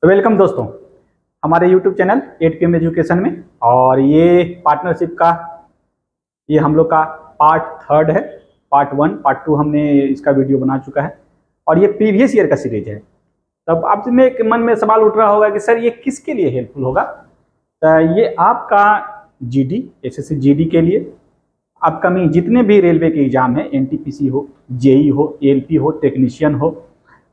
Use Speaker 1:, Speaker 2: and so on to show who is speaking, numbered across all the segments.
Speaker 1: तो वेलकम दोस्तों हमारे YouTube चैनल 8PM एजुकेशन में। और ये पार्टनरशिप का ये हम लोग का पार्ट 3 है। पार्ट 1 पार्ट 2 हमने इसका वीडियो बना चुका है और ये प्रीवियस ईयर का सीरीज है। तब आप में एक मन में सवाल उठ रहा होगा कि सर ये किसके लिए हेल्पफुल होगा। तो ये आपका GD SSC GD के लिए, अपकमिंग जितने भी रेलवे के एग्जाम है, NTPC हो, JEE हो, ALP हो, टेक्नीशियन हो,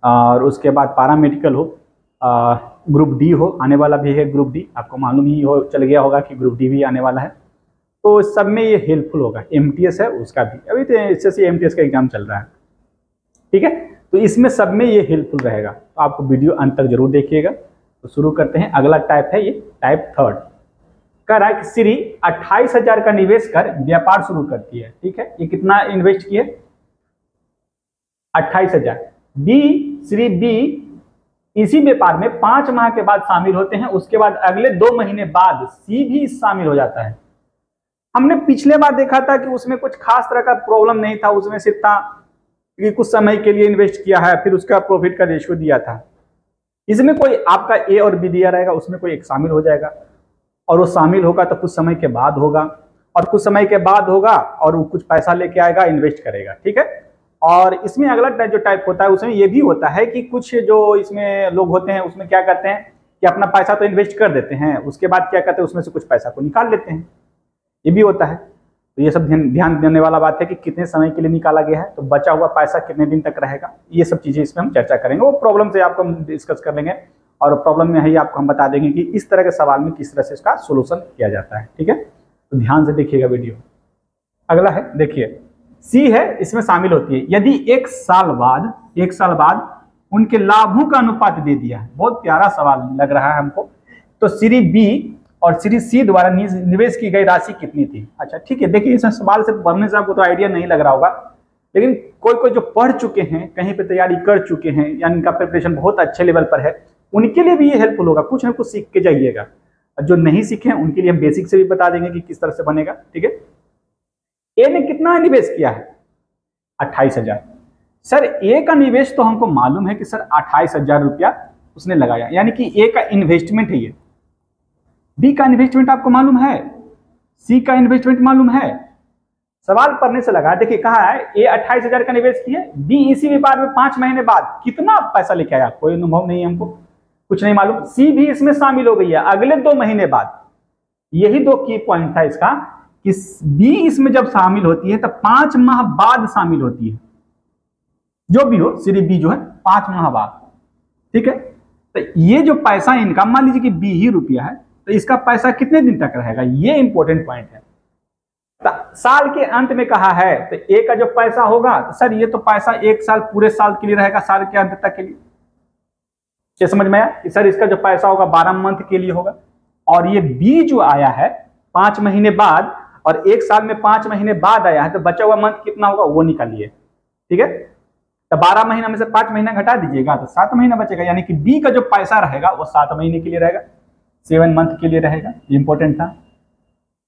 Speaker 1: और उसके बाद पैरामेडिकल हो, ग्रुप D हो, आने वाला भी है ग्रुप D, आपको मालूम ही हो चल गया होगा कि ग्रुप D भी आने वाला है। तो सब में ये हेल्पफुल होगा। MTS है उसका भी, अभी तो SSC MTS का एग्जाम चल रहा है, ठीक है। तो इसमें सब में ये हेल्पफुल रहेगा, तो आपको वीडियो अंत तक जरूर देखिएगा। तो शुरू करते हैं। अगला टाइप है ये टाइप 3। कह रहा है कि श्री 28,000 का निवेश कर व्यापार शुरू करती है, ठीक है। ये कितना इन्वेस्ट किए? 28,000। श्री बी इसी व्यापार में 5 माह के बाद शामिल होते हैं। उसके बाद अगले 2 महीने बाद सी भी शामिल हो जाता है। हमने पिछले बार देखा था कि उसमें कुछ खास तरह का प्रॉब्लम नहीं था, उसमें सिर्फ था कि कुछ समय के लिए इन्वेस्ट किया है, फिर उसका प्रॉफिट का रेशियो दिया था। इसमें कोई आपका A और B दिया रहेगा, उसमें कोई एक शामिल हो जाएगा और वो शामिल होगा तो कुछ समय के बाद होगा, और कुछ समय के बाद होगा और वो कुछ पैसा लेके आएगा, इन्वेस्ट करेगा, ठीक है। और इसमें अगला जो टाइप होता है उसमें ये भी होता है कि कुछ जो इसमें लोग होते हैं उसमें क्या करते हैं कि अपना पैसा तो इन्वेस्ट कर देते हैं, उसके बाद क्या करते हैं उसमें से कुछ पैसा को निकाल लेते हैं, ये भी होता है। तो ये सब ध्यान देने वाला बात है कि कितने समय के लिए निकाला गया है, तो बचा हुआ पैसा कितने दिन तक रहेगा, ये सब चीज़ें इसमें हम चर्चा करेंगे। वो प्रॉब्लम से आपको हम डिस्कस कर लेंगे और प्रॉब्लम में ही आपको हम बता देंगे कि इस तरह के सवाल में किस तरह से इसका सोल्यूशन किया जाता है, ठीक है। तो ध्यान से देखिएगा वीडियो। अगला है, देखिए सी है, इसमें शामिल होती है यदि एक साल बाद उनके लाभों का अनुपात दे दिया है। बहुत प्यारा सवाल लग रहा है हमको। तो श्री बी और श्री सी द्वारा निवेश की गई राशि कितनी थी? अच्छा ठीक है, देखिए इसमें सवाल से पढ़ने से आपको तो आइडिया नहीं लग रहा होगा, लेकिन कोई जो पढ़ चुके हैं, कहीं पे तैयारी कर चुके हैं, यानी इनका प्रिपरेशन बहुत अच्छे लेवल पर है, उनके लिए भी ये हेल्पफुल होगा। कुछ ना कुछ सीख के जाइएगा। जो नहीं सीखे हैं उनके लिए हम बेसिक से भी बता देंगे कि किस तरह से बनेगा, ठीक है। ए ने कितना निवेश किया है? 28,000। सर ए का निवेश तो हमको मालूम है कि सर 28,000 रुपया उसने लगाया, यानी कि ए का इन्वेस्टमेंट है ये। बी का इन्वेस्टमेंट आपको मालूम है, सी का इन्वेस्टमेंट मालूम है। सवाल पढ़ने से लगा, देखिए कहा है ए 28,000 का निवेश किया, बी इसी व्यापार में 5 महीने बाद कितना पैसा लेके आया, कोई अनुभव नहीं है हमको, कुछ नहीं मालूम। सी भी इसमें शामिल हो गई है अगले 2 महीने बाद। यही 2 की पॉइंट था इसका कि बी इसमें जब शामिल होती है तो 5 माह बाद शामिल होती है, जो भी हो, श्री बी जो है 5 माह बाद, ठीक है। तो ये जो पैसा इनका, मान लीजिए कि बी ही रुपया है, तो इसका पैसा कितने दिन तक रहेगा, ये इंपॉर्टेंट पॉइंट है। तो साल के अंत में कहा है तो ए का जो पैसा होगा, तो सर ये तो पैसा 1 साल, पूरे साल के लिए रहेगा, साल के अंत तक के लिए। ये समझ में आया कि सर इसका जो पैसा होगा 12 मंथ के लिए होगा। और ये बी जो आया है 5 महीने बाद और 1 साल में 5 महीने बाद आया है, तो बचा हुआ मंथ कितना होगा वो निकालिए, ठीक है। तो 12 महीना में से 5 महीना घटा दीजिएगा तो 7 महीना बचेगा, यानी कि बी का जो पैसा रहेगा वो 7 महीने के लिए रहेगा, 7 मंथ के लिए रहेगा। इंपॉर्टेंट था।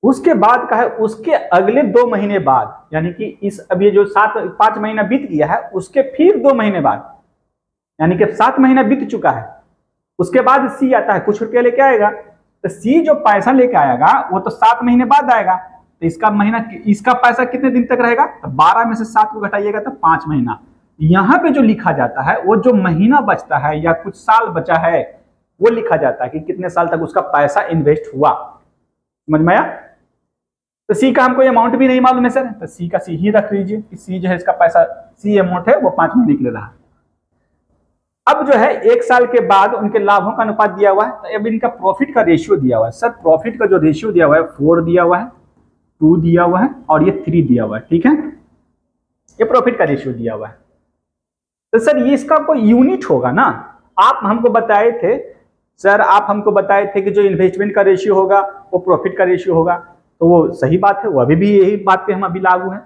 Speaker 1: उसके बाद का है उसके अगले 2 महीने बाद, यानी कि इस अब ये जो 5 महीना बीत गया है उसके फिर 2 महीने बाद, यानी कि 7 महीना बीत चुका है। उसके बाद सी आता है, कुछ रुपया लेके आएगा, तो सी जो पैसा लेके आएगा वो तो 7 महीने बाद आएगा। तो इसका पैसा कितने दिन तक रहेगा? तो 12 में से 7 को घटाइएगा तो 5 महीना। यहाँ पे जो लिखा जाता है वो जो महीना बचता है या कुछ साल बचा है वो लिखा जाता है कि कितने साल तक उसका पैसा इन्वेस्ट हुआ। समझ में आया? तो सी का हमको अमाउंट भी नहीं मालूम है सर, तो सी का सी ही रख लीजिए कि सी जो है इसका पैसा, सी अमाउंट है वो 5 महीने के लिए रहा। अब जो है 1 साल के बाद उनके लाभों का अनुपात दिया हुआ है, तो अब इनका प्रॉफिट का रेशियो दिया हुआ है। सर प्रॉफिट का जो रेशियो दिया हुआ है 4 दिया हुआ है, 2 दिया हुआ है और ये 3 दिया हुआ है, ठीक है। ये प्रॉफिट का रेशियो दिया हुआ है। तो सर ये इसका कोई यूनिट होगा ना। आप हमको बताए थे सर, आप हमको बताए थे कि जो इन्वेस्टमेंट का रेशियो होगा वो प्रॉफिट का रेशियो होगा, तो वो सही बात है, वो अभी भी यही बात पे हम अभी लागू है,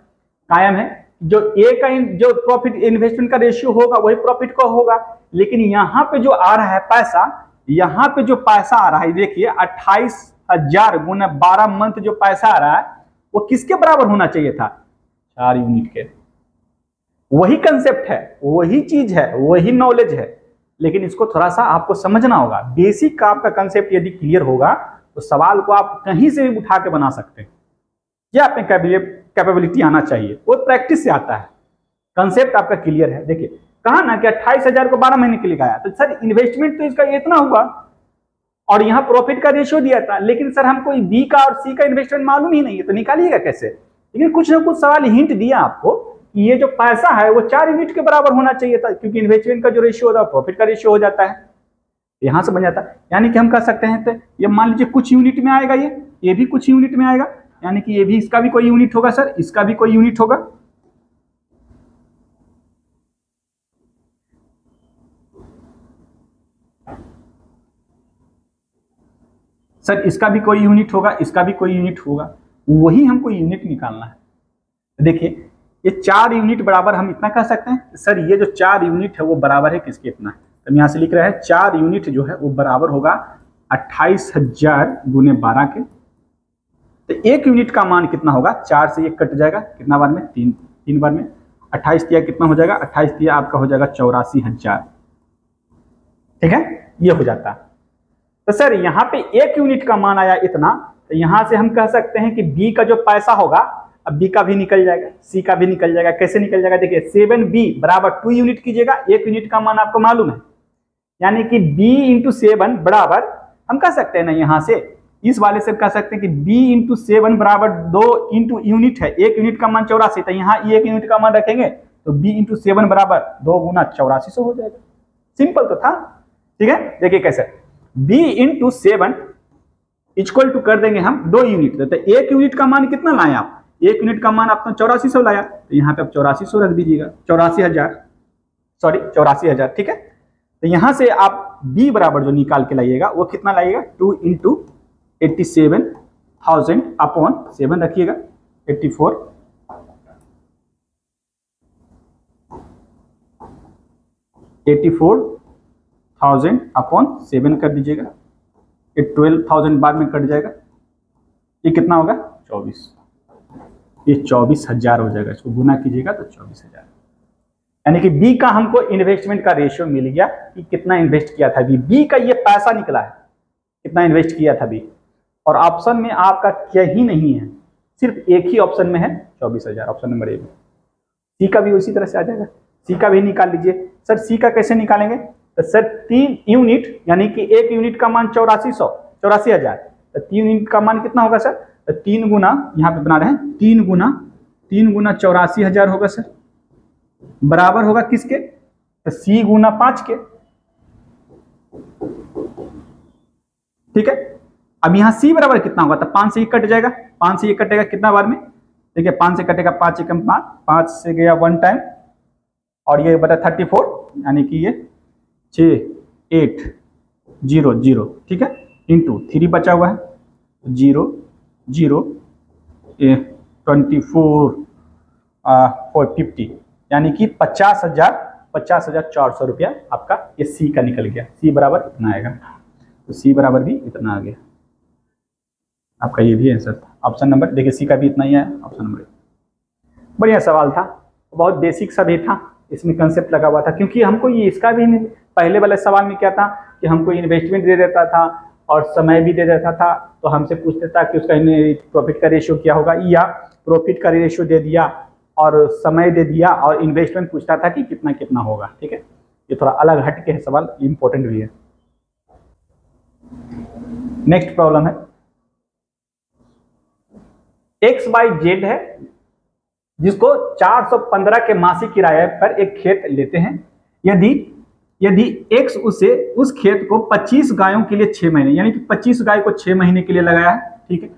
Speaker 1: कायम है। जो ए का जो प्रॉफिट इन्वेस्टमेंट का रेशियो होगा वही प्रॉफिट का होगा। लेकिन यहाँ पे जो आ रहा है पैसा, यहाँ पे जो पैसा आ रहा है देखिए 28,000 गुना 12 मंथ जो पैसा आ रहा है वो किसके बराबर होना चाहिए था? 4 यूनिट के। वही कंसेप्ट है, वही चीज है, वही नॉलेज है। लेकिन इसको थोड़ा सा आपको समझना होगा। बेसिक का आपका कंसेप्ट यदि क्लियर होगा तो सवाल को आप कहीं से भी उठा के बना सकते हैं। ये आप में कैपेबिलिटी आना चाहिए, वो प्रैक्टिस से आता है। कंसेप्ट आपका क्लियर है। देखिए कहा ना कि 28,000 को 12 महीने के लिए गाया, तो सर इन्वेस्टमेंट तो इसका इतना हुआ और यहाँ प्रॉफिट का रेशियो दिया था, लेकिन सर हमको बी का और सी का इन्वेस्टमेंट मालूम ही नहीं है, तो निकालिएगा कैसे? लेकिन कुछ ना कुछ सवाल हिंट दिया आपको कि ये जो पैसा है वो 4 यूनिट के बराबर होना चाहिए था, क्योंकि इन्वेस्टमेंट का जो रेशियो होता है प्रॉफिट का रेशियो हो जाता है, यहां से बन जाता है। यानी कि हम कह सकते हैं तो ये मान लीजिए कुछ यूनिट में आएगा, ये भी कुछ यूनिट में आएगा, यानी कि ये भी इसका भी कोई यूनिट होगा सर, इसका भी कोई यूनिट होगा। सर इसका भी कोई यूनिट होगा, इसका भी कोई यूनिट होगा, वही हमको यूनिट निकालना है। देखिए ये 4 यूनिट बराबर हम इतना कह सकते हैं सर, ये जो 4 यूनिट है वो बराबर है किसके? इतना। तो हम यहाँ से लिख रहे हैं 4 यूनिट जो है वो बराबर होगा 28,000 गुने 12 के। तो 1 यूनिट का मान कितना होगा? 4 से 1 कट जाएगा, कितना बार में? 3 बार में। 28 दिया कितना हो जाएगा? 28 दिया आपका हो जाएगा 84,000। ठीक है, ये हो जाता है। तो सर यहाँ पे 1 यूनिट का मान आया इतना, तो यहां से हम कह सकते हैं कि बी का जो पैसा होगा, अब बी का भी निकल जाएगा, सी का भी निकल जाएगा। कैसे निकल जाएगा? देखिए 7b बराबर 2 यूनिट कीजिएगा, 1 यूनिट का मान आपको मालूम है, यानी कि b इंटू 7 बराबर, हम कह सकते हैं ना यहां से, इस वाले से कह सकते हैं कि b इंटू 7 बराबर 2 इंटू यूनिट है, 1 यूनिट का मान 84, तो यहाँ 1 यूनिट का मान रखेंगे तो b इंटू 7 बराबर 2 गुना 8400 हो जाएगा। सिंपल तो था। ठीक है, देखिए कैसे, b इंटू 7 इक्वल टू कर देंगे हम 2 यूनिट, तो 1 यूनिट का मान कितना लाए आप? 1 यूनिट का मान आपने 8400 लाया, तो यहाँ पे आप 8400 रख दीजिएगा, 84,000। ठीक है, तो यहां से आप b बराबर जो निकाल के लाइएगा वो कितना लाइएगा? 2 इंटू 87,000 अपॉन 7 रखिएगा, 84,000 अपॉन 7 कर दीजिएगा, ये 12,000 बाद में कट जाएगा, ये कितना होगा? 24, ये 24,000 हो जाएगा। इसको गुना कीजिएगा तो 24,000, यानी कि बी का हमको इन्वेस्टमेंट का रेशियो मिल गया कि कितना इन्वेस्ट किया था बी का ये पैसा निकला है, कितना इन्वेस्ट किया था बी। और ऑप्शन में आपका क्या ही नहीं है, सिर्फ एक ही ऑप्शन में है 24,000, ऑप्शन नंबर ए में। सी का भी उसी तरह से आ जाएगा, सी का भी निकाल लीजिए। सर सी का कैसे निकालेंगे? तो सर 3 यूनिट, यानी कि 1 यूनिट का मान 84,000, तो 3 यूनिट का मान कितना होगा सर? तो 3 गुना, यहाँ पे बना रहे हैं 3 गुना 84,000 होगा सर, बराबर होगा किसके? तो सी गुना 5 के। ठीक है, अब यहाँ सी बराबर कितना होगा? तो 5 से 1 कट जाएगा, 5 से 1 कटेगा कितना बार में? देखिए 5 से कटेगा 5 एकम 5, 5 से गया 1 टाइम, और ये बता 34, यानी कि ये 6800। ठीक है, इंटू 3 बचा हुआ है, 0 0 24 450, यानी कि 50,400 रुपया आपका ये सी का निकल गया। सी बराबर इतना आएगा, तो सी बराबर भी इतना आ गया आपका। ये भी आंसर था ऑप्शन नंबर, देखिए सी का भी इतना ही है ऑप्शन नंबर। बढ़िया सवाल था, बहुत बेसिक सा भी था, इसमें कंसेप्ट लगा हुआ था, क्योंकि हमको ये इसका भी नहीं, पहले वाले सवाल में क्या था कि हमको इन्वेस्टमेंट दे देता था और समय भी दे देता था, तो हमसे पूछते था कि उसका प्रॉफिट का रेशियो क्या होगा, या प्रॉफिट का रेशियो दे दिया और समय दे दिया और इन्वेस्टमेंट पूछता था कि कितना कितना होगा। ठीक है, ये थोड़ा अलग हट के है सवाल, इंपॉर्टेंट भी है। नेक्स्ट प्रॉब्लम है, XYZ है जिसको 415 के मासिक किराए पर एक खेत लेते हैं। यदि X उस खेत को 25 गायों के लिए 6 महीने, यानी कि 25 गाय को 6 महीने के लिए लगाया है, ठीक है,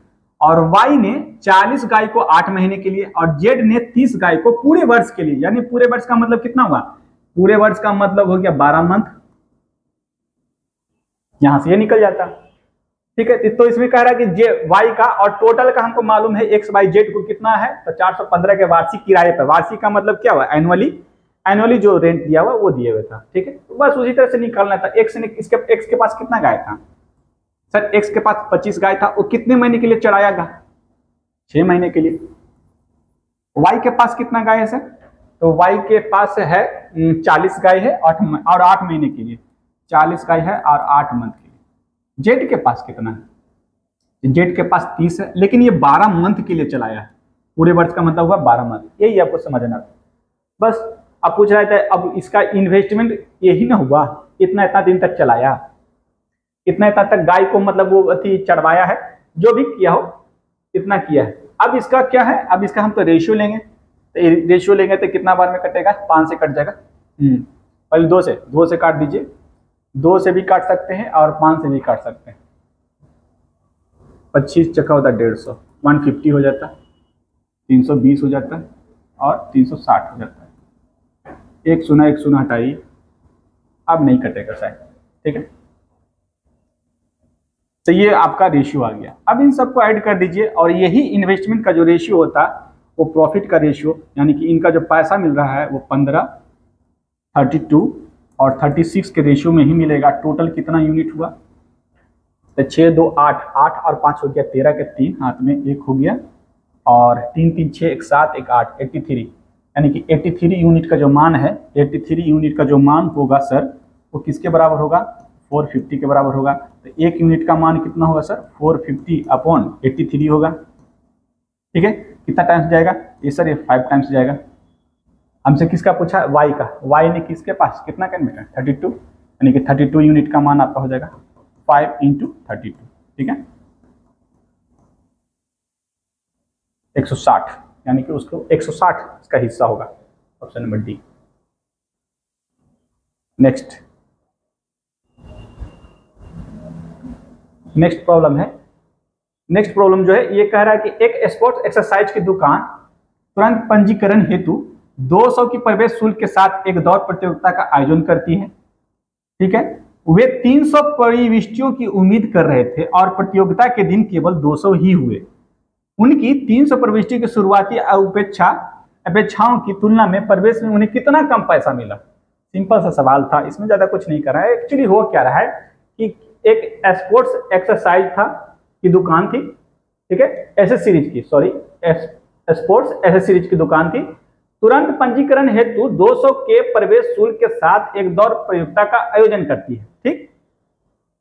Speaker 1: और Y ने 40 गाय को 8 महीने के लिए, और Z ने 30 गाय को पूरे वर्ष के लिए, यानी पूरे वर्ष का मतलब कितना हुआ? पूरे वर्ष का मतलब हो गया 12 मंथ, यहां से ये निकल जाता। ठीक है, तो इसमें कह रहा है कि Y का और टोटल का हमको मालूम है XYZ को कितना है, तो 415 के वार्षिक किराए पर। वार्षिक का मतलब क्या हुआ? एनुअली जो रेंट दिया हुआ वो दिए हुए था। ठीक है, तो बस उसी तरह से निकालना था। X के पास कितना गाय था सर? X के पास 25 गाय था, वो कितने महीने के लिए चढ़ाएगा? 6 महीने के लिए। Y के पास कितना गाय है सर? तो Y के पास है 40 गाय है और 8 महीने के लिए, 40 का है और 8 मंथ के लिए। जेड के पास कितना है? जेड के पास 30 है, लेकिन ये 12 मंथ के लिए चलाया है। पूरे वर्ष का मतलब हुआ 12 मंथ, यही आपको समझना बस। अब पूछ रहा था अब इसका इन्वेस्टमेंट यही ना हुआ, इतना दिन तक चलाया, इतना तक गाय को मतलब वो अति चढ़वाया है, जो भी किया हो इतना किया है। अब इसका क्या है, अब इसका हम तो रेशियो लेंगे, तो रेशियो लेंगे तो कितना बार में कटेगा? 5 से कट जाएगा। पहले 2 से काट दीजिए, 2 से भी काट सकते हैं और 5 से भी काट सकते हैं। 25 चक्का होता है 150, 150 हो जाता है, 320 हो जाता है और 360 हो जाता है। एक शून्य हटाइए, अब नहीं कटेगा शायद, ठीक है। तो ये आपका रेशियो आ गया। अब इन सबको ऐड कर दीजिए और यही इन्वेस्टमेंट का जो रेशियो होता है वो प्रॉफिट का रेशियो, यानी कि इनका जो पैसा मिल रहा है वो 15, 32 और 36 के रेशियो में ही मिलेगा। टोटल कितना यूनिट हुआ? तो 6 2 8, 8 और 5 हो गया 13 के 3, हाथ में 1 हो गया और 3 3 6 1 7 1 8, 83, यानी कि 83 यूनिट का जो मान है, 83 यूनिट का जो मान होगा सर वो किसके बराबर होगा? 450 के बराबर होगा। तो 1 यूनिट का मान कितना होगा सर? 450 अपॉन 83 होगा, ठीक है। कितना टाइम्स जाएगा ये सर? ये 5 टाइम्स जाएगा। हमसे किसका पूछा? y का। y ने किसके पास कितना किलोमीटर? 32, यानी कि 32 यूनिट का मान आपका हो जाएगा 5 × 32, ठीक है, 160, यानी कि उसको 160 इसका हिस्सा होगा। Option number D. Next problem है। नेक्स्ट प्रॉब्लम जो है ये कह रहा है कि एक स्पोर्ट्स एक्सरसाइज की दुकान तुरंत पंजीकरण हेतु 200 की प्रवेश शुल्क के साथ एक दौड़ प्रतियोगिता का आयोजन करती है, ठीक है। वे 300 प्रविष्टियों की उम्मीद कर रहे थे और प्रतियोगिता के दिन केवल 200 ही हुए। उनकी 300 प्रविष्टि की शुरुआती अपेक्षाओं की तुलना में प्रवेश में उन्हें कितना कम पैसा मिला? सिंपल सा सवाल था, इसमें ज्यादा कुछ नहीं कर रहा है। एक्चुअली हो क्या रहा है कि एक स्पोर्ट्स एक्सरसाइज था की दुकान थी, ठीक है, एसेसरीज की, सॉरी स्पोर्ट्स एसेसरीज की दुकान थी। तुरंत पंजीकरण हेतु 200 के प्रवेश शुल्क के साथ एक दौड़ प्रतियोगिता का आयोजन करती है, ठीक।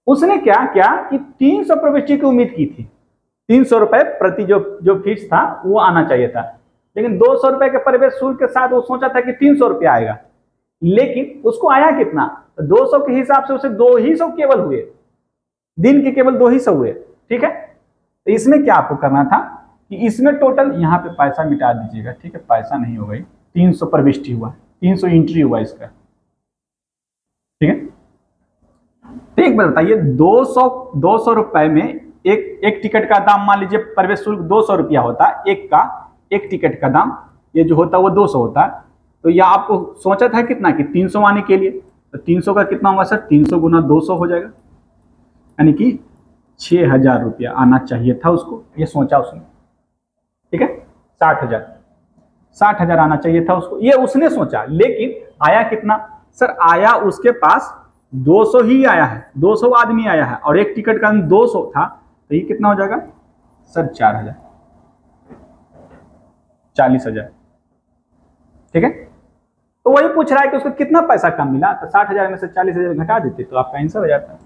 Speaker 1: उसने क्या किया कि 300 प्रविष्टि की उम्मीद की थी, 300 रुपए प्रति जो फीस था वो आना चाहिए था, लेकिन 200 रुपए के प्रवेश शुल्क के साथ वो सोचा था कि 300 रुपया आएगा, लेकिन उसको आया कितना? 200 के हिसाब से उसे 2 ही सौ केवल हुए, दिन के केवल 2 ही सौ हुए, ठीक है। तो इसमें क्या आपको करना था कि इसमें टोटल यहाँ पे पैसा मिटा दीजिएगा, ठीक है, पैसा नहीं हो गई, 300 प्रविष्टि हुआ, 300 एंट्री हुआ इसका, ठीक है। तो एक बात बताइए, 200 रुपए में एक टिकट का दाम, मान लीजिए प्रवेश शुल्क 200 रुपया होता है, एक टिकट का दाम ये जो होता है वो 200 होता है। तो यह आपको सोचा था कितना कि 300 आने के लिए, तो 300 का कितना होगा सर? 300 गुना 200 हो जाएगा, यानी कि 6000 रुपया आना चाहिए था उसको, ये सोचा उसने, ठीक है। 60,000 आना चाहिए था उसको, ये उसने सोचा, लेकिन आया कितना सर? आया उसके पास 200 ही आया है, 200 आदमी आया है और एक टिकट का 200 था, तो ये कितना हो जाएगा सर? 4000, 40,000, ठीक है। तो वही पूछ रहा है कि उसको कितना पैसा कम मिला, तो 60,000 में से 40,000 घटा देते तो आपका आंसर हो जाता है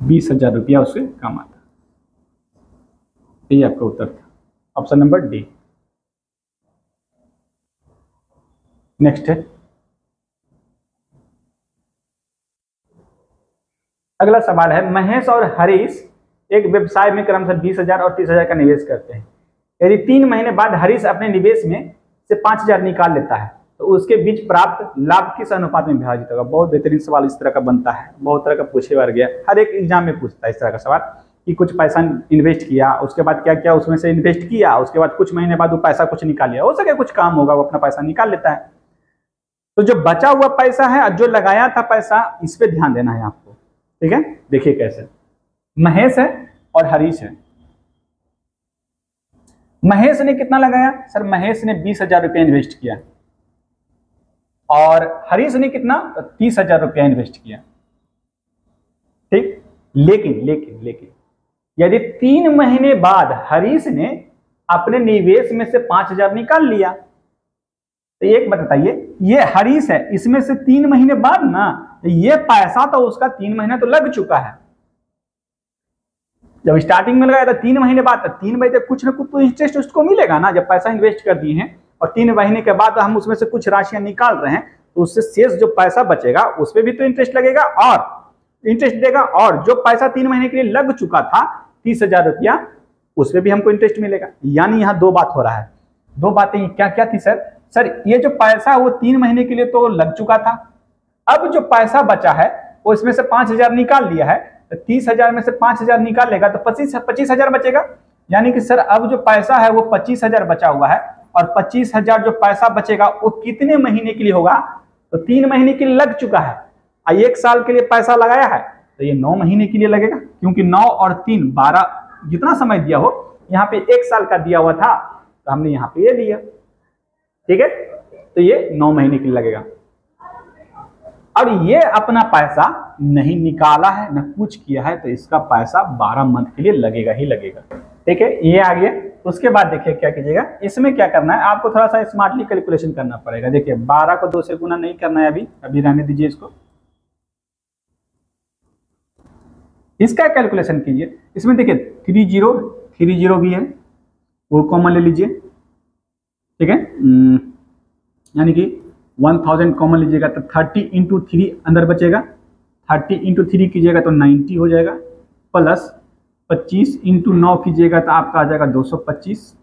Speaker 1: 20,000 रुपया उससे कम आता। यही आपका उत्तर था, ऑप्शन नंबर डी। नेक्स्ट है, अगला सवाल है, महेश और हरीश एक व्यवसाय में क्रमशः 20,000 और 30,000 का निवेश करते हैं। यदि 3 महीने बाद हरीश अपने निवेश में से 5,000 निकाल लेता है तो उसके बीच प्राप्त लाभ किस अनुपात में विभाजित होगा? बहुत बेहतरीन सवाल इस तरह का बनता है, बहुत तरह का पूछे बार गया, हर एक एग्जाम में पूछता है इस तरह का सवाल कि कुछ पैसा इन्वेस्ट किया, उसके बाद क्या क्या उसमें से इन्वेस्ट किया, उसके बाद कुछ महीने बाद वो पैसा कुछ निकाल लिया, हो सके कुछ काम होगा वो अपना पैसा निकाल लेता है। तो जो बचा हुआ पैसा है, जो लगाया था पैसा, इस पे ध्यान देना है आपको, ठीक है। देखिए कैसे, महेश है और हरीश है। महेश ने कितना लगाया सर? महेश ने 20,000 रुपया इन्वेस्ट किया और हरीश ने कितना? 30,000 रुपया इन्वेस्ट किया, ठीक। लेकिन यदि 3 महीने बाद हरीश ने अपने निवेश में से 5,000 निकाल लिया, तो तो एक बात बताइए, ये हरीश है, इसमें से 3 महीने बाद ना, तो ये पैसा तो उसका 3 महीना तो लग चुका है। जब स्टार्टिंग में लगाया था 3 महीने बाद, तो 3 महीने कुछ ना कुछ तो इंटरेस्ट उसको मिलेगा ना। जब पैसा इन्वेस्ट कर दिए हैं और 3 महीने के बाद हम उसमें से कुछ राशियां निकाल रहे हैं, तो उससे शेष जो पैसा बचेगा उस पर भी तो इंटरेस्ट लगेगा और इंटरेस्ट देगा, और जो पैसा 3 महीने के लिए लग चुका था 30,000 रुपया, उस पर भी हमको इंटरेस्ट मिलेगा। यानी यहाँ 2 बात हो रहा है। 2 बातें क्या क्या थी सर? सर ये जो पैसा है वो 3 महीने के लिए तो लग चुका था, अब जो पैसा बचा है वो इसमें से 5,000 निकाल लिया है, तो 30,000 में से 5,000 निकाल लेगा तो 25,000 बचेगा। यानी कि सर अब जो पैसा है वो 25,000 बचा हुआ है, और 25,000 जो पैसा बचेगा वो कितने महीने के लिए होगा? तो 3 महीने के लिए लग चुका है, और 1 साल के लिए पैसा लगाया है तो ये 9 महीने के लिए लगेगा, क्योंकि 9 और 3 12 जितना समय दिया हो, यहाँ पे 1 साल का दिया हुआ था तो हमने यहाँ पे ये दिया, ठीक है। तो ये 9 महीने के लिए लगेगा। और ये अपना पैसा नहीं निकाला है न कुछ किया है, तो इसका पैसा 12 मंथ के लिए लगेगा ही लगेगा, ठीक है। ये आ गया। उसके बाद देखिए क्या कीजिएगा, इसमें क्या करना है, आपको थोड़ा सा स्मार्टली कैलकुलेशन करना पड़ेगा। देखिए 12 को 2 से गुना नहीं करना है, अभी रहने दीजिए इसको। इसका कैलकुलेशन कीजिए। इसमें देखिए 30 भी है, वो कॉमन ले लीजिए, ठीक है। यानी कि 1000 कॉमन लीजिएगा तो 30 × 3 अंदर बचेगा, 30 × 3 कीजिएगा तो 90 हो जाएगा, प्लस 25 × 9 कीजिएगा तो आपका आ जाएगा 225,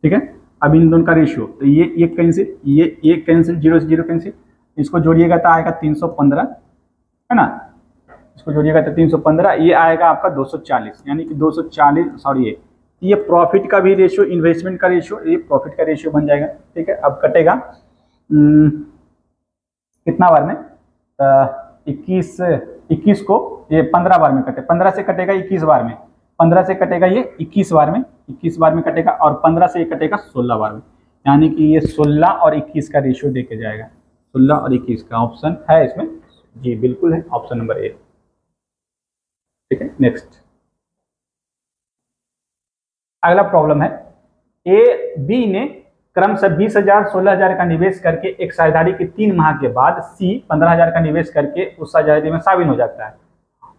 Speaker 1: ठीक है। अब इन दोनों का रेशियो, तो ये कैंसिल, ये कैंसिल, 0 से 0 कैंसिल, इसको जोड़िएगा तो आएगा 315, है ना। इसको जोड़िएगा तो 315, ये आएगा आपका 240, यानी कि 240, सॉरी ये प्रॉफिट का भी रेशियो, इन्वेस्टमेंट का रेशियो, ये प्रॉफिट का रेशियो बन जाएगा, ठीक है। अब कटेगा कितना बार में? 21 को ये 15 बार में कटे, 15 से कटेगा 21 बार में, 15 से कटेगा ये 21 बार में, 21 बार में कटेगा, और 15 से ये कटेगा 16 बार में। यानी कि ये 16 और 21 का रेशियो देके जाएगा, 16 और 21 का ऑप्शन है इसमें, जी बिल्कुल है, ऑप्शन नंबर ए, ठीक है। नेक्स्ट अगला प्रॉब्लम है, ए बी ने क्रमशः 20,000 16,000 का निवेश करके एक साझेदारी के 3 माह के बाद सी 15,000 का निवेश करके उस साझेदारी में शामिल हो जाता है,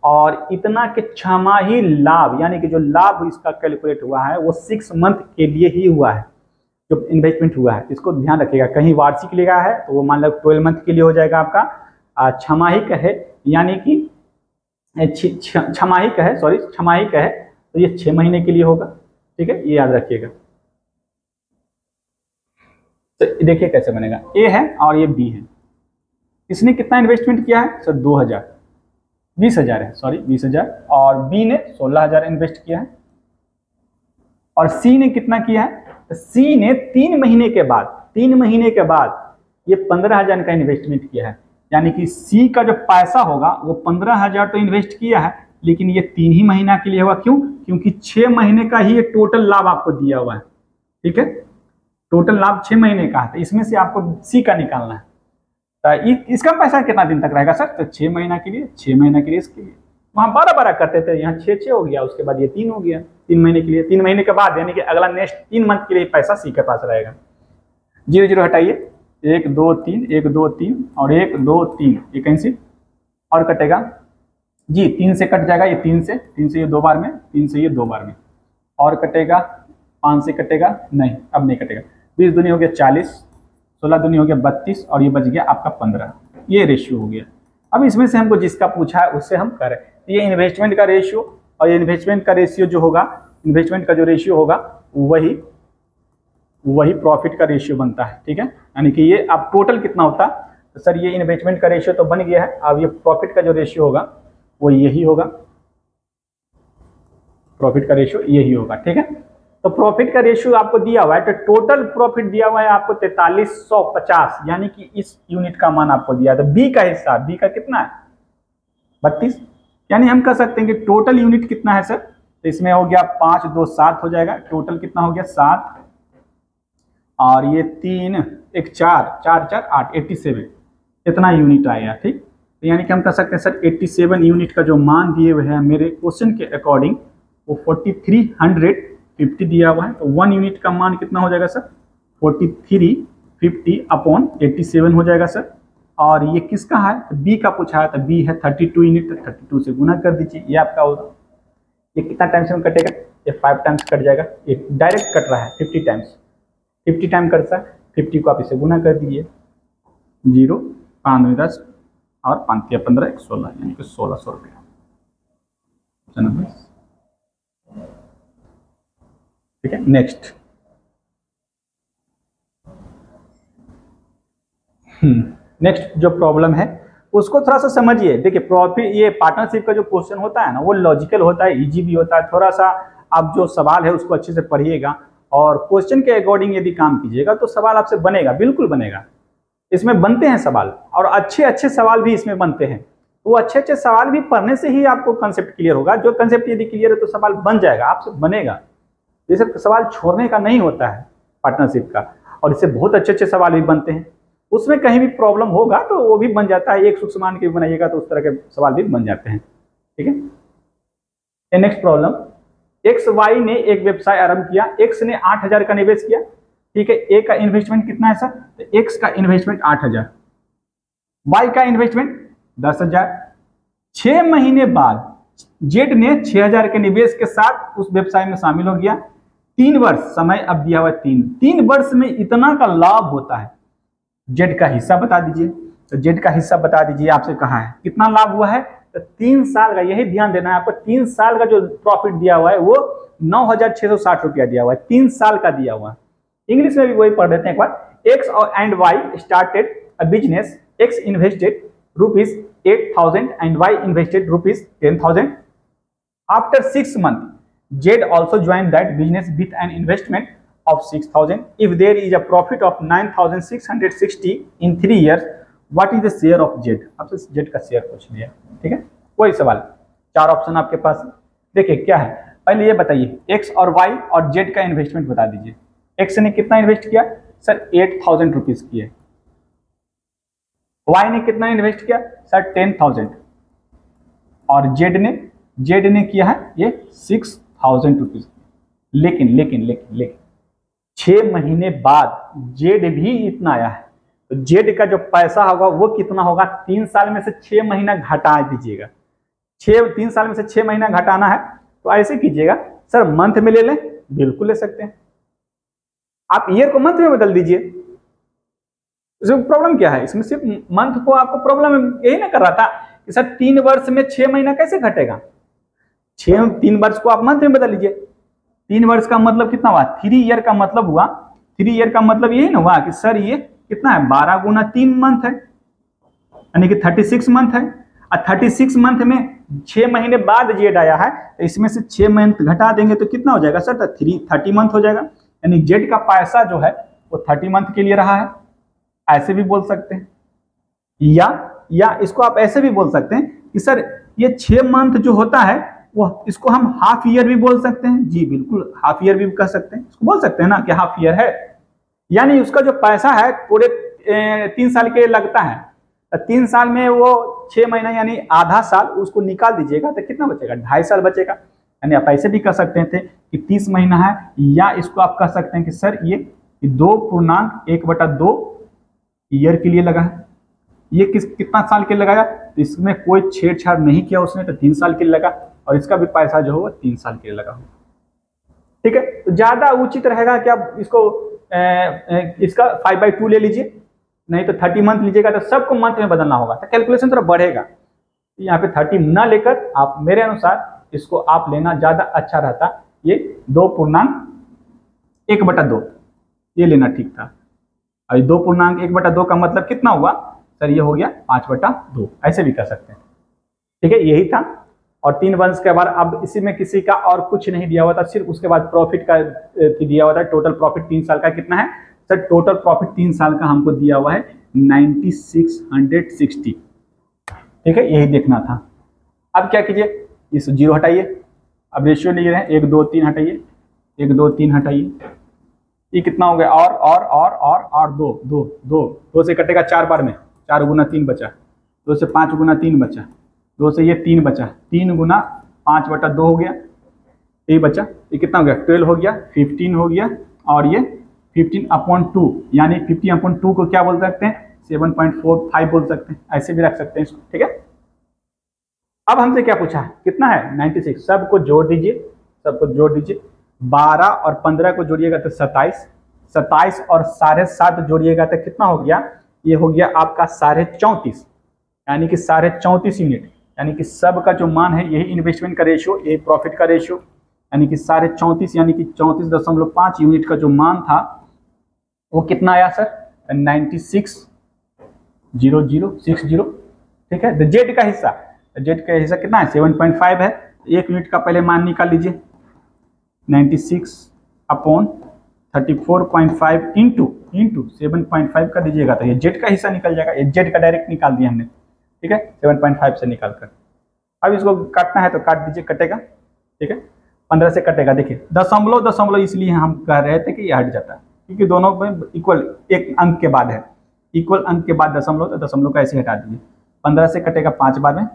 Speaker 1: और इतना के छमाही लाभ, यानी कि जो लाभ इसका कैलकुलेट हुआ है वो 6 मंथ के लिए ही हुआ है, जो इन्वेस्टमेंट हुआ है। इसको ध्यान रखिएगा, कहीं वार्षिक लिखा है तो वो मान लो 12 मंथ के लिए हो जाएगा आपका, छमाही का है, यानी कि छमाही का है तो ये 6 महीने के लिए होगा, ठीक है, ये याद रखिएगा। तो देखिए कैसे बनेगा, ए है और ये बी है, इसने कितना इन्वेस्टमेंट किया है सर? 20,000 है, सॉरी 20,000, और बी ने 16,000 इन्वेस्ट किया है, और सी ने कितना किया है? तो सी ने 3 महीने के बाद ये 15,000 का इन्वेस्टमेंट किया है, यानी कि सी का जो पैसा होगा वो 15,000 तो इन्वेस्ट किया है, लेकिन ये 3 ही महीना के लिए होगा। क्यों? क्योंकि 6 महीने का ही ये टोटल लाभ आपको दिया हुआ है, ठीक है। टोटल लाभ 6 महीने का है, तो इसमें से आपको सी का निकालना है। तो इसका पैसा कितना दिन तक रहेगा सर? तो 6 महीना के लिए, 6 महीना के लिए इसके लिए वहाँ 12 करते थे, यहाँ 6 हो गया, उसके बाद ये 3 हो गया, 3 महीने के लिए। 3 महीने के बाद यानी कि अगला नेक्स्ट 3 मंथ के लिए पैसा सी के पास रहेगा। 0 हटाइए, 1 2 3 1 2 3 और 1 2 3, ये कैंसिल, और कटेगा जी 3 से कट जाएगा, ये 3 से ये 2 बार में, 3 से ये 2 बार में, और कटेगा 5 से कटेगा नहीं, अब नहीं कटेगा। 20 दूनी हो गया 40, 16 दूनी हो गया 32, और ये बच गया आपका 15। ये रेशियो हो गया। अब इसमें से हमको जिसका पूछा है उससे हम करें। ये इन्वेस्टमेंट का रेशियो, और ये इन्वेस्टमेंट का रेशियो जो होगा, इन्वेस्टमेंट का जो रेशियो होगा वही प्रॉफिट का रेशियो बनता है, ठीक है। यानी कि ये अब टोटल कितना होता, तो सर ये इन्वेस्टमेंट का रेशियो तो बन गया है, अब ये प्रॉफिट का जो रेशियो होगा वो यही होगा, प्रॉफिट का रेशियो यही होगा, ठीक है। तो प्रॉफिट का रेशियो आपको दिया हुआ है, तो टोटल प्रॉफिट दिया हुआ है आपको 4350, यानी कि इस यूनिट का मान आपको दिया है। तो बी का हिस्सा, बी का कितना है? 32, यानी हम कह सकते हैं कि टोटल यूनिट कितना है सर? तो इसमें हो गया 5 2 7 हो जाएगा, टोटल कितना हो गया 7, और ये 3 1 4 4 4 8, 87 इतना यूनिट आया, ठीक। तो यानी कि हम कह सकते हैं सर 87 यूनिट का जो मान दिए हुए हैं मेरे क्वेश्चन के अकॉर्डिंग वो 4350 दिया हुआ है। तो 1 यूनिट का मान कितना हो जाएगा सर? 4350 50/87 हो जाएगा सर। और ये किसका है, बी का पूछा है, तो बी है 32 यूनिट, तो 32 से गुना कर दीजिए, ये आपका होगा। ये कितना टाइम्स में कटेगा, ये 5 टाइम्स कट जाएगा, ये डायरेक्ट कट रहा है 50 टाइम्स, 50 टाइम कटता है, 50 को आप इसे गुना कर दीजिए, 0 5 में 10 और 5 15 16, यानी कि 1600 रुपया। ठीक है, नेक्स्ट। नेक्स्ट जो प्रॉब्लम है उसको थोड़ा सा समझिए। देखिए प्रॉफिट, ये पार्टनरशिप का जो क्वेश्चन होता है ना, वो लॉजिकल होता है, इजी भी होता है। थोड़ा सा आप जो सवाल है उसको अच्छे से पढ़िएगा और क्वेश्चन के अकॉर्डिंग यदि काम कीजिएगा तो सवाल आपसे बनेगा, बिल्कुल बनेगा। इसमें बनते हैं सवाल, और अच्छे अच्छे सवाल भी इसमें बनते हैं। वो अच्छे अच्छे सवाल भी पढ़ने से ही आपको कंसेप्ट क्लियर होगा। जो कंसेप्ट यदि क्लियर है तो सवाल बन जाएगा, आपसे बनेगा। जैसे सवाल छोड़ने का नहीं होता है पार्टनरशिप का, और इससे बहुत अच्छे अच्छे सवाल भी बनते हैं। उसमें कहीं भी प्रॉब्लम होगा तो वो भी बन जाता है, एक सूत्र मान के बनाइएगा तो उस तरह के सवाल भी बन जाते हैं। ठीक है, नेक्स्ट प्रॉब्लम, एक्स वाई ने एक व्यवसाय आरंभ किया। एक्स ने 8000 का निवेश किया। ठीक है, ए का इन्वेस्टमेंट कितना है सर, तो एक्स का इन्वेस्टमेंट 8000, वाई का इन्वेस्टमेंट 10000। 6 महीने बाद जेड ने 6000 के निवेश के साथ उस व्यवसाय में शामिल हो गया। 3 वर्ष समय अब दिया हुआ है, 3 वर्ष में इतना का लाभ होता है। जेड का हिस्सा बता दीजिए, तो जेड का हिस्सा बता दीजिए, आपसे कहा है कितना लाभ हुआ है, तो 3 साल का, यही ध्यान देना है आपको। 3 साल का जो प्रॉफिट दिया हुआ है वो 9660 रुपया दिया हुआ है, 3 साल का दिया हुआ है। इंग्लिश में भी वही पढ़ देते हैं एक बार। X and Y started a business, X invested ₹8000 and Y invested ₹10,000। After 6 months Z also joined that business with an investment of 6000. If there is a profit of 9660 in 3 years, what is the share of Z? आपसे Z का share पूछ लिया। ठीक है, वही सवाल, 4 option आपके पास। देखिए क्या है, पहले ये बताइए X और Y और Z का इन्वेस्टमेंट बता दीजिए। X ने कितना इन्वेस्ट किया सर, 8000 रुपीज किए। Y ने कितना इन्वेस्ट किया सर, 10000। और Z ने किया है ये 6000 रुपीज। लेकिन 6 महीने बाद जेड भी इतना आया है, तो जेड का जो पैसा होगा वो कितना होगा, 3 साल में से 6 महीना घटा दीजिएगा। 3 साल में से 6 महीना घटाना है तो ऐसे कीजिएगा सर, मंथ में ले लें, बिल्कुल ले सकते हैं। आप ईयर को मंथ में बदल दीजिए। इसमें प्रॉब्लम क्या है, इसमें सिर्फ मंथ को आपको प्रॉब्लम यही ना कर रहा था कि सर 3 वर्ष में 6 महीना कैसे घटेगा। 3 वर्ष को आप मंथ में बदल लीजिए। 3 वर्ष का मतलब कितना हुआ, 3 ईयर का मतलब हुआ, 3 ईयर का मतलब यही ना हुआ कि सर ये कितना है, 12 गुना 3 मंथ है, यानी कि 36 मंथ है। और 36 मंथ में 6 महीने बाद जेड आया है, तो इसमें से 6 मंथ घटा देंगे तो कितना हो जाएगा सर, तो 30 मंथ हो जाएगा। यानी जेड का पैसा जो है वो 30 मंथ के लिए रहा है, ऐसे भी बोल सकते हैं। या इसको आप ऐसे भी बोल सकते हैं कि सर ये 6 मंथ जो होता है वो, इसको हम हाफ ईयर भी बोल सकते हैं। जी बिल्कुल, हाफ ईयर भी कर सकते हैं, इसको बोल सकते हैं ना कि हाफ ईयर है। यानी उसका जो पैसा है पूरे 3 साल के लगता है, तो 3 साल में वो 6 महीना यानी आधा साल उसको निकाल दीजिएगा तो कितना बचेगा, 2.5 साल बचेगा। यानी आप ऐसे भी कर सकते थे कि 30 महीना है, या इसको आप कह सकते हैं कि सर ये 2.1/2 ईयर के लिए लगा है। ये कितना साल के लगाया, तो इसमें कोई छेड़छाड़ नहीं किया उसने, तो 3 साल के लिए लगा, और इसका भी पैसा जो होगा 3 साल के लिए लगा होगा। ठीक है, तो ज्यादा उचित रहेगा कि आप इसको इसका 5/2 ले लीजिए, नहीं तो 30 मंथ लीजिएगा तो सबको मंथ में बदलना होगा, तो कैलकुलेशन थोड़ा बढ़ेगा। यहाँ पे 30 ना लेकर आप मेरे अनुसार इसको आप लेना ज्यादा अच्छा रहता, ये 2.1/2 ये लेना ठीक था। और 2.1/2 का मतलब कितना हुआ सर, ये हो गया 5/2, ऐसे भी कर सकते हैं। ठीक है, यही था। और 3 वर्ष के बाद अब इसी में किसी का और कुछ नहीं दिया हुआ था, सिर्फ उसके बाद प्रॉफिट का दिया हुआ था। टोटल प्रॉफिट 3 साल का कितना है सर, टोटल प्रॉफिट 3 साल का हमको दिया हुआ है 9660। ठीक है, यही देखना था। अब क्या कीजिए, इस 0 हटाइए, अब रेशियो नहीं रहे, 1 2 3 हटाइए, 1 2 3 हटाइए, ये कितना हो गया, और 2 से कटेगा 4 बार में, 4 गुना 3 बचा, 2 से 5 गुना 3 बचा, 2 से ये 3 बचा, 3 गुना 5/2 हो गया, ये बचा, ये कितना हो गया 12 हो गया, 15 हो गया, और ये 15/2 यानी 50/2 को क्या बोल सकते हैं, 7.45 बोल सकते हैं, ऐसे भी रख सकते हैं इसको, ठीक है। अब हमसे क्या पूछा है, कितना है 96, सबको जोड़ दीजिए, सबको जोड़ दीजिए, 12 और 15 को जोड़िएगा तो 27, 27 और 7.5 जोड़िएगा तो कितना हो गया, ये हो गया आपका 34.5, यानी कि 34.5 यूनिट, यानी कि सब का जो मान है यही इन्वेस्टमेंट का रेशियो, ये प्रॉफिट का रेशियो, यानी कि 34.5 यानी कि 34.5 यूनिट का जो मान था वो कितना आया सर, 96.0060, ठीक है। जेड का हिस्सा, जेड का हिस्सा कितना है 7.5 है, 1 यूनिट का पहले मान निकाल लीजिए, 96/34.5 इंटू 7.5 कर दीजिएगा तो ये जेड का हिस्सा निकल जाएगा, ये जेड का डायरेक्ट निकाल दिया हमने, ठीक है, 7.5 से निकाल कर। अब इसको काटना है तो काट दीजिए, कटेगा, ठीक है, 15 से कटेगा। देखिए दशमलव इसलिए हम कह रहे थे कि ये हट जाता है क्योंकि दोनों में इक्वल एक अंक के बाद है, इक्वल अंक के बाद दशमलव, तो दशमलव का ऐसे हटा दीजिए। 15 से कटेगा 5 बार में,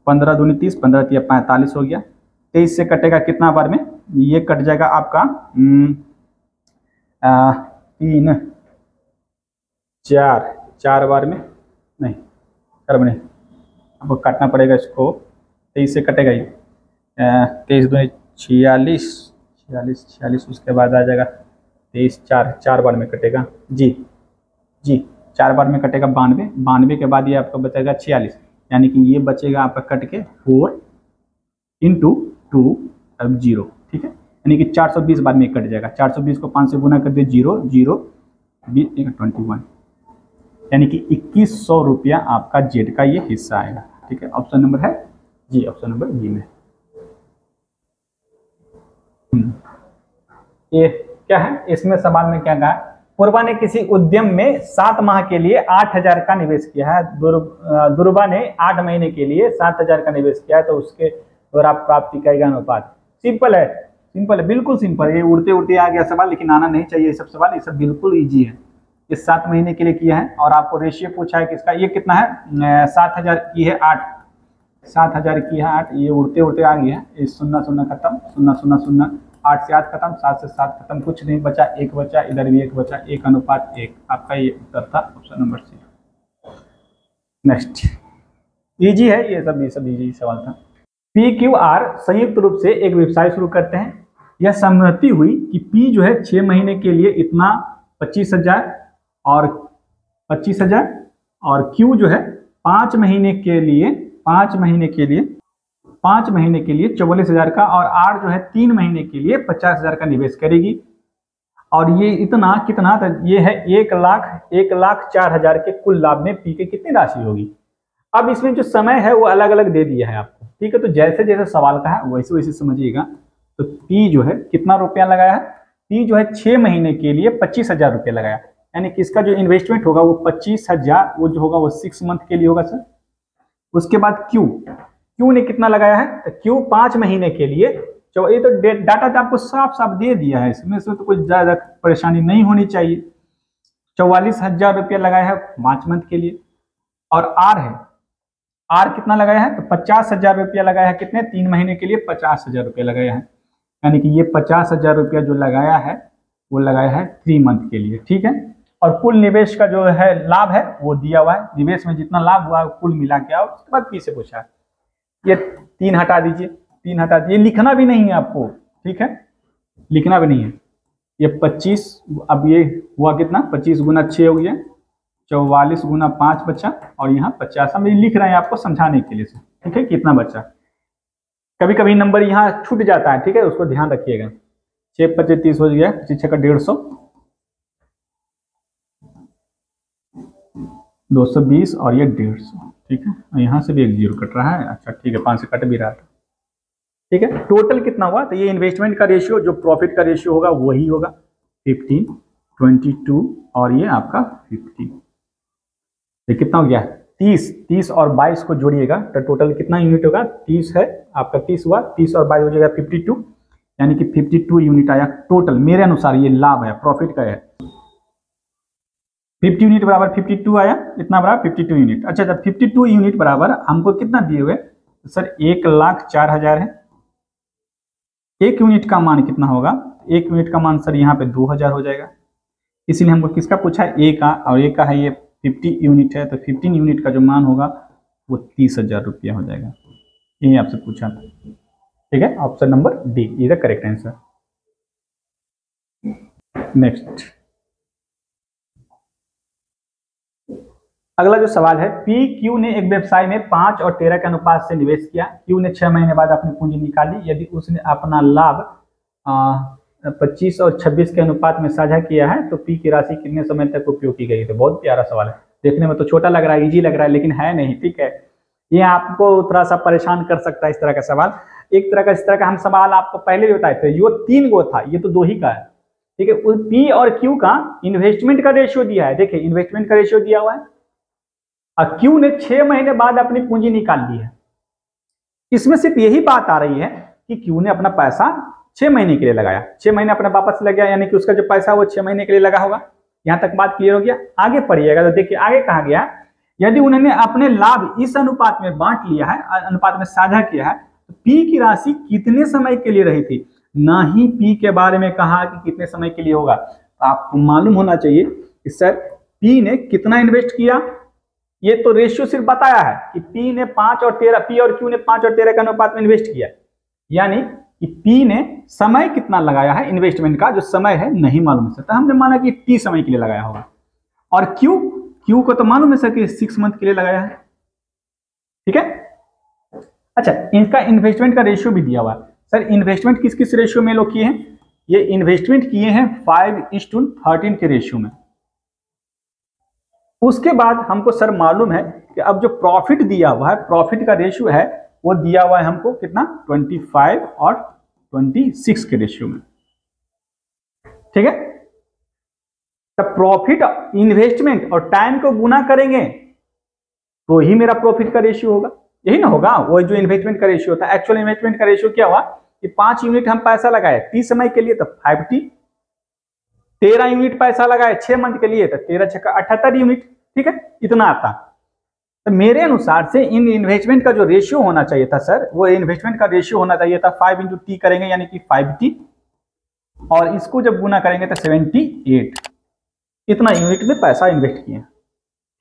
Speaker 1: 15 दूनी 30, 15 तिया 45 हो गया। 23 से कटेगा कितना बार में, ये कट जाएगा आपका 3 4 बार में, नहीं कर नहीं, आपको काटना पड़ेगा इसको। 23 से कटेगा ये 23 दूनी 46, उसके बाद आ जाएगा 23 4 बार में कटेगा जी 4 बार में कटेगा 92 के बाद ये आपको बचेगा 46, यानी कि ये बचेगा आपका कट के 4 इंटू 2 अब 0, ठीक है, यानी कि 420 बार में कट जाएगा। 420 को 5 से गुना कर दिए 0 0 21, यानी कि 2100 रुपया आपका जेड का ये हिस्सा आएगा, ठीक है। ऑप्शन नंबर है जी, ऑप्शन नंबर बी में। ये क्या है, इसमें सवाल में क्या कहा, पूर्वा ने किसी उद्यम में 7 माह के लिए 8000 का निवेश किया है, दुर्वा ने 8 महीने के लिए 7000 का निवेश किया है, तो उसके द्वारा प्राप्ति का अनुपात। सिंपल है, सिंपल है, बिल्कुल सिंपल। ये उड़ते उड़ते आ गया सवाल, लेकिन आना नहीं चाहिए ये सब सवाल, ये सब बिल्कुल ईजी है। ये 7 महीने के लिए किया है और आपको रेशियो पूछा है किसका, ये कितना है 7000 की है 8, 7000 की है 8, ये उड़ते उड़ते आ गया, ये 0 0 खत्म, 0 0 0, 8 से 8 खत्म, 7 से 7 खत्म, कुछ नहीं बचा, 1 बचा, इधर भी 1 बचा, 1:1। आपका ये उत्तर था option number C. Next, easy है ये सब इजी सवाल था। PQR संयुक्त रूप से एक व्यवसाय शुरू करते हैं। यह सहमति हुई कि P जो है 6 महीने के लिए इतना 25,000 और 25,000 और Q जो है 5 महीने के लिए 44,000 का, और R जो है 3 महीने के लिए 50,000 का निवेश करेगी। और ये इतना कितना, तो ये है 1,04,000 के कुल लाभ में P की कितनी राशि होगी। अब इसमें जो समय है वो अलग अलग दे दिया है आपको, ठीक है, तो जैसे जैसे सवाल का है वैसे वैसे समझिएगा। तो P जो है कितना रुपया लगाया है, P जो है 6 महीने के लिए 25,000 रुपये लगाया, यानी कि इसका जो इन्वेस्टमेंट होगा वो 25,000 वो जो होगा वो 6 मंथ के लिए होगा सर। उसके बाद Q ने कितना लगाया है, तो Q 5 महीने के लिए, तो ये तो डाटा तो आपको साफ साफ दे दिया है, इसमें से तो कोई ज़्यादा परेशानी नहीं होनी चाहिए। 44,000 रुपया लगाया है 5 मंथ के लिए। और R है, R कितना लगाया है, तो 50,000 रुपया लगाया है, कितने 3 महीने के लिए 50,000 रुपया लगाया है, यानी कि ये 50,000 रुपया जो लगाया है वो लगाया है 3 मंथ के लिए, ठीक है। और कुल निवेश का जो है लाभ है वो दिया हुआ है, निवेश में जितना लाभ हुआ है कुल मिला के आओ। उसके बाद P से पूछा है, ये 3 हटा दीजिए, 3 हटा दीजिए, लिखना भी नहीं है आपको, ठीक है, लिखना भी नहीं है। ये 25, अब ये हुआ कितना 25 गुना 6 हो गया, 44 गुना 5 बचा, और यहाँ 50 हम लिख रहे हैं आपको समझाने के लिए, ठीक है, कितना बचा। कभी कभी नंबर यहाँ छूट जाता है, ठीक है, उसको ध्यान रखिएगा। 6 25 30 हो गया, 25 का 150, 220 और ये 150, ठीक है, यहाँ से भी 1 0 कट रहा है, अच्छा ठीक है, 5 से कट भी रहा था, ठीक है। टोटल कितना हुआ, तो ये इन्वेस्टमेंट का रेशियो जो प्रॉफिट का रेशियो होगा वही होगा 15 22 और ये आपका 50, ये कितना हो गया 30 और 22 को जोड़िएगा तो टोटल कितना यूनिट होगा, 30 है आपका, 30 हुआ, 30 और 22 हो जाएगा 52, यानी कि 52 यूनिट आया टोटल। मेरे अनुसार ये लाभ है, प्रॉफिट का है। 50 यूनिट बराबर 52 आया, इतना बराबर 52 यूनिट। अच्छा, जब 52 यूनिट बराबर हमको कितना दिए हुए, तो सर 1,04,000 है। 1 यूनिट का मान कितना होगा, 1 यूनिट का मान सर यहाँ पे 2,000 हो जाएगा, इसीलिए हमको किसका पूछा है, ए का, और ए का है ये 50 यूनिट है, तो 15 यूनिट का जो मान होगा वो 30,000 रुपया हो जाएगा। यही आपसे पूछा था, ठीक है। Option number D is the correct answer. Next, अगला जो सवाल है, पी क्यू ने एक व्यवसाय में 5 और 13 के अनुपात से निवेश किया। क्यू ने 6 महीने बाद अपनी पूंजी निकाली। यदि उसने अपना लाभ 25 और 26 के अनुपात में साझा किया है तो पी की राशि कितने समय तक उपयोग की गई। तो बहुत प्यारा सवाल है, देखने में तो छोटा लग रहा है, इजी लग रहा है, लेकिन है नहीं, ठीक है। ये आपको थोड़ा सा परेशान कर सकता है इस तरह का सवाल। एक तरह का इस तरह का हम सवाल आपको पहले भी बताए थे, ये 3 गो था, ये तो 2 ही का है, ठीक है। पी और क्यू का इन्वेस्टमेंट का रेशियो दिया है, देखिए इन्वेस्टमेंट का रेशियो दिया हुआ है, और क्यू ने 6 महीने बाद अपनी पूंजी निकाल ली है। इसमें सिर्फ यही बात आ रही है कि क्यू ने अपना पैसा 6 महीने के लिए लगाया, 6 महीने अपने वापस लग गया, यानी कि उसका जो पैसा वो 6 महीने के लिए लगा होगा। यहां तक बात क्लियर हो गया। आगे पढ़िएगा तो देखिए आगे कहा गया, यदि उन्होंने अपने लाभ इस अनुपात में बांट लिया है, अनुपात में साझा किया है, तो पी की राशि कितने समय के लिए रही थी। ना ही पी के बारे में कहा कि कितने समय के लिए होगा। तो आपको मालूम होना चाहिए कि सर पी ने कितना इन्वेस्ट किया। ये तो रेशियो सिर्फ बताया है कि पी ने 5 और 13, पी और क्यू ने 5 और 13 के अनुपात में इन्वेस्ट किया, यानी कि पी ने समय कितना लगाया है इन्वेस्टमेंट का, जो समय है नहीं मालूम है सर, तो हमने माना कि टी समय के लिए लगाया होगा। और क्यू को तो मालूम है सर कि 6 मंथ के लिए लगाया है, ठीक है। अच्छा, इनका इन्वेस्टमेंट का रेशियो भी दिया हुआ है। सर इन्वेस्टमेंट किस किस रेशियो में लोग किए हैं, ये इन्वेस्टमेंट किए हैं 5:13 के रेशियो में। उसके बाद हमको सर मालूम है कि अब जो प्रॉफिट दिया हुआ है, प्रॉफिट का रेशियो है वो दिया हुआ है हमको कितना, 25 और 26 के रेशियो में, ठीक है। तब प्रॉफिट, इन्वेस्टमेंट और टाइम को गुना करेंगे तो ही मेरा प्रॉफिट का रेशियो होगा, यही ना होगा। वो जो इन्वेस्टमेंट का रेशियो था, एक्चुअल इन्वेस्टमेंट का रेशियो क्या हुआ कि 5 यूनिट हम पैसा लगाए 30 समय के लिए तो 5T, 13 यूनिट पैसा लगाए 6 मंथ के लिए तो 13 × 78 यूनिट, ठीक है, इतना आता। तो मेरे अनुसार से इन इन्वेस्टमेंट का जो रेशियो होना चाहिए था सर, वो इन्वेस्टमेंट का रेशियो होना चाहिए था 5 × T करेंगे यानी कि 5T, और इसको जब गुना करेंगे तो 78, इतना यूनिट में पैसा इन्वेस्ट किए,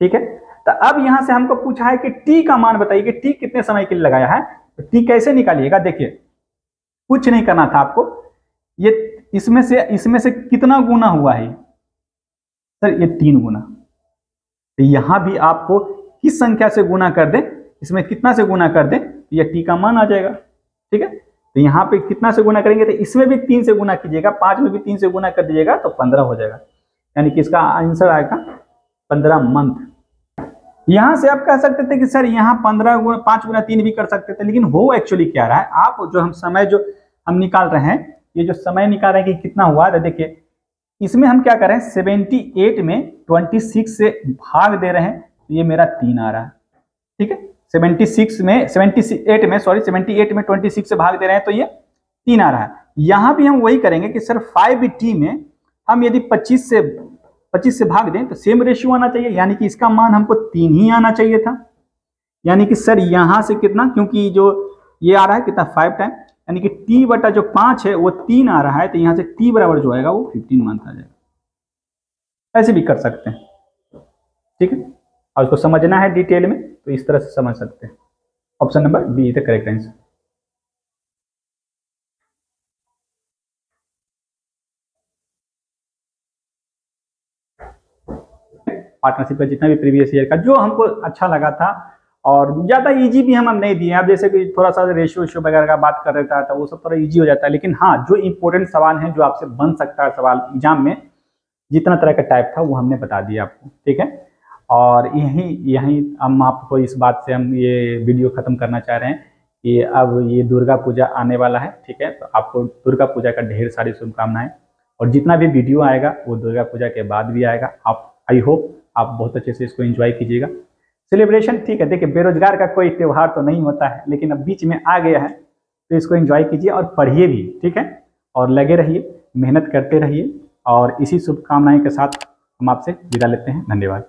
Speaker 1: ठीक है। तो अब यहां से हमको पूछा है कि टी का मान बताइए कि टी कितने समय के लिए लगाया है। तो टी कैसे निकालिएगा, देखिए कुछ नहीं करना था आपको, ये इसमें से कितना गुना हुआ है सर, ये 3 गुना। तो यहां भी आपको किस संख्या से गुना कर दे, इसमें कितना से गुना कर दे तो ये टी का मान आ जाएगा, ठीक है। तो यहाँ पे कितना से गुना करेंगे तो इसमें भी 3 से गुना कीजिएगा, 5 में भी 3 से गुना कर दीजिएगा तो 15 हो जाएगा, यानी कि इसका आंसर आएगा 15 मंथ। यहां से आप कह सकते थे कि सर यहाँ 15 गुना 5 गुना 3 भी कर सकते थे, लेकिन हो एक्चुअली क्या रहा है, आप जो हम समय जो हम निकाल रहे हैं, ये जो समय निकाल रहे हैं कि कितना हुआ, तो देखिए इसमें हम क्या करें, 78 में 26 से भाग दे रहे हैं तो ये मेरा 3 आ रहा है, ठीक है। 78 में 26 से भाग दे रहे हैं तो ये 3 आ रहा है। यहां भी हम वही करेंगे कि सर 5T में हम यदि 25 से भाग दें तो सेम रेशियो आना चाहिए, यानी कि इसका मान हमको 3 ही आना चाहिए था। यानी कि सर यहां से कितना, क्योंकि जो ये आ रहा है कितना 5 टाइम, यानी कि T बटा जो 5 है वो 3 आ रहा है, तो यहां से T बराबर जो आएगा वो 15 मंथ आ जाएगा। ऐसे भी कर सकते हैं, ठीक है। और उसको समझना है डिटेल में तो इस तरह से समझ सकते हैं। Option number B is the correct answer. Partnership का जितना भी प्रीवियस ईयर का जो हमको अच्छा लगा था, और ज़्यादा इजी भी हम नहीं दिए। अब जैसे कि थोड़ा सा रेशियो वगैरह का बात कर रहा था तो वो सब थोड़ा इजी हो जाता है, लेकिन हाँ जो इंपॉर्टेंट सवाल हैं जो आपसे बन सकता है सवाल एग्जाम में, जितना तरह का टाइप था वो हमने बता दिया आपको, ठीक है। और यहीं हम आपको इस बात से हम ये वीडियो ख़त्म करना चाह रहे हैं कि अब ये दुर्गा पूजा आने वाला है, ठीक है। तो आपको दुर्गा पूजा का ढेर सारी शुभकामनाएं, और जितना भी वीडियो आएगा वो दुर्गा पूजा के बाद भी आएगा। आप आई होप आप बहुत अच्छे से इसको एंजॉय कीजिएगा। सेलिब्रेशन ठीक है, देखिए बेरोजगार का कोई त्यौहार तो नहीं होता है, लेकिन अब बीच में आ गया है तो इसको एंजॉय कीजिए और पढ़िए भी, ठीक है। और लगे रहिए, मेहनत करते रहिए, और इसी शुभकामनाएं के साथ हम आपसे विदा लेते हैं। धन्यवाद।